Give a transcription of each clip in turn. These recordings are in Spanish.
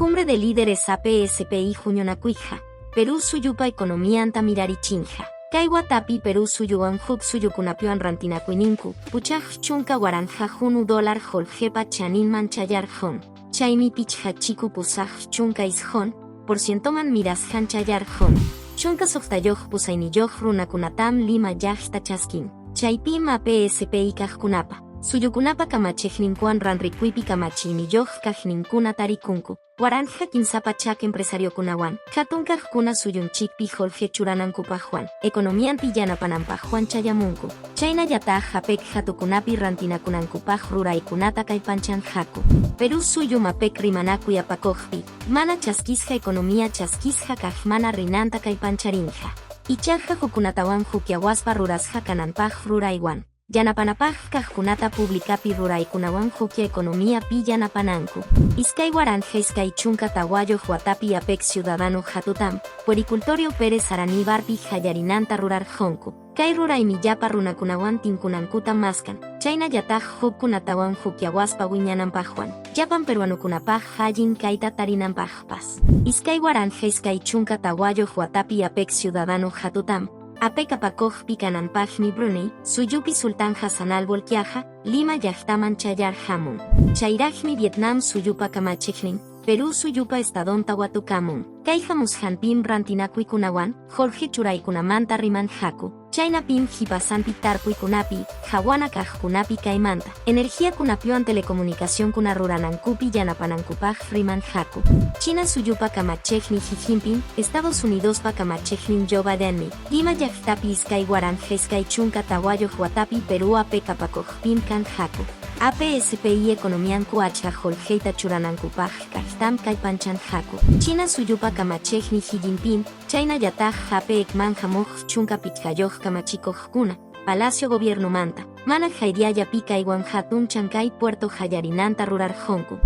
Cumbre de líderes APSPI Juñonacuija. Perú suyupa economía antamirari chinja. Kaiwatapi Perú suyuan huk suyukunapioan rantinakuininku. Puchaj chunka waranja junu dólar holjepa chanin manchayar jon. Chaimi pichhachiku pusaj chunka isjon. Por cientoman miras hanchayar jon. Chunka softayoj pusainiyoj runakunatam lima yajta chaskin. Chaipim APSPI kajkunapa. Suyukunapa kamachejninkuan ranrikuipi kamachiniyoj kajninkuna tarikunku. Waranja kinsapa chak empresario kunawan. Hatunkajkuna suyunchikpi holje churanankupajuan. Economía antillanapananpajuan chayamunku. Chayna yataj japek hatukunapi rantinakunankupaj ruraykunata kaypanchan haku. Perú suyu mapek rimanakuy apakojpi. Mana chaskisja economía chaskisja kajmana rinanta kaypancharinja. Ichaja hukunatawan hukiawaspa rurasja kananpaj ruraywan. Yanapanapaj kajkunata publicapi ruraykunawan hukia economía pi yanapananku. Iskay waranja iskay chunka tawayo huatapi apek ciudadano hatutam, puericultorio Pérez Aranibarpi hayarinanta rurar jonku. Kay ruraymiyapa runakunawan tinkunankuta maskan, chayna yataj hukkunatawan hukiawaspa wiñanampajuan. Yapan peruanukunapaj hayin kayta tarinanpajpas. Iskay waranja iskay chunka tawayo huatapi apek ciudadano hatutam, apek apakojpi kananpajmi Brunei, suyupi Sultán Hassan al-Bolkiaja, Lima yajtaman chayar hamun. Chayrajmi Vietnam suyupa kamachejnin, Perú suyupa estadon tawatukamun. Kay hamushanpim rantinakuikunawan, Jorge churaykunamanta riman haku. Chaynapim hipasanpi tarpuikunapi, hawana kajkunapi kaymanta. Energía kunapioan telecomunicación kuna ruranankupi yanapanankupaj riman haku. China suyupa kamachejni Xi Estados Unidos pa kamachejnin Joe Bidenmi. Lima yajtapi iskay waranja iskay chunka tawayo huatapi Perú apek apakojpim kan haku. APSPI economianku acha holjeita churanankupaj kajtam kaypanchan haku. China suyupa kamachejni Xi Jinping, China yataj hape ekman hamoj chunka pichayoj kamachikojkuna, Palacio Gobierno manta, mana jaidiaya pica iwan hatun chancay Puerto Jayarinanta rurar jonku.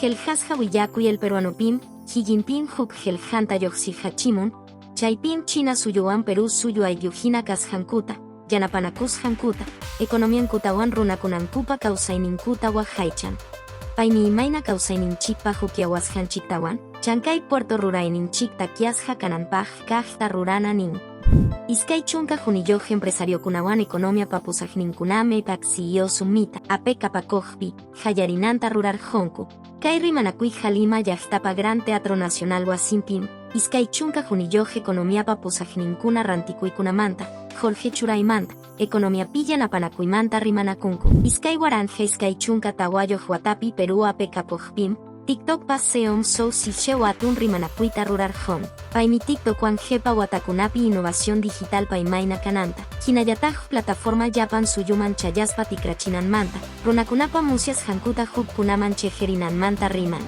Geljas hawiyaku y el peruano pim, Xi Jinping huk geljanta yoxilhachimun, Chaipim China suyuan Perú suyu ayuhina kashankuta, Yanapanakus hankuta, economiankutawan runakunankupa kausaininkuta wahaichan. Paini imaina kausaininchikpa hukiawashanchiktawan, chancay Puerto Rurayninchikta kiasja kananpaj kajta rurana nin. Iskay chunka juniyoj empresario kunawan economia papusajninkuname paksiyo sumita, apek apakojpi, hayarinanta rurar jonku. Kay rimanakuy Jalima yajtapa Gran Teatro Nacional Huasimpim, iskay chunka juniyoj economia papusajninkuna rantikuikunamanta, Jorge churaymanta, economia pillanapanakuyimanta rimanakunku. Iskay waranja iskay chunka tawayo huatapi Perú apek apojpim, TikTok paseom so si atun rimanakuita rurar jon. Paimi TikTok wan jepa watakunapi innovación digital paimaina kananta. Hinayataj plataforma Japan suyuman chayaspa tikrachinan manta. Runakunapa muncias hankuta huk kunaman chejerinan manta riman.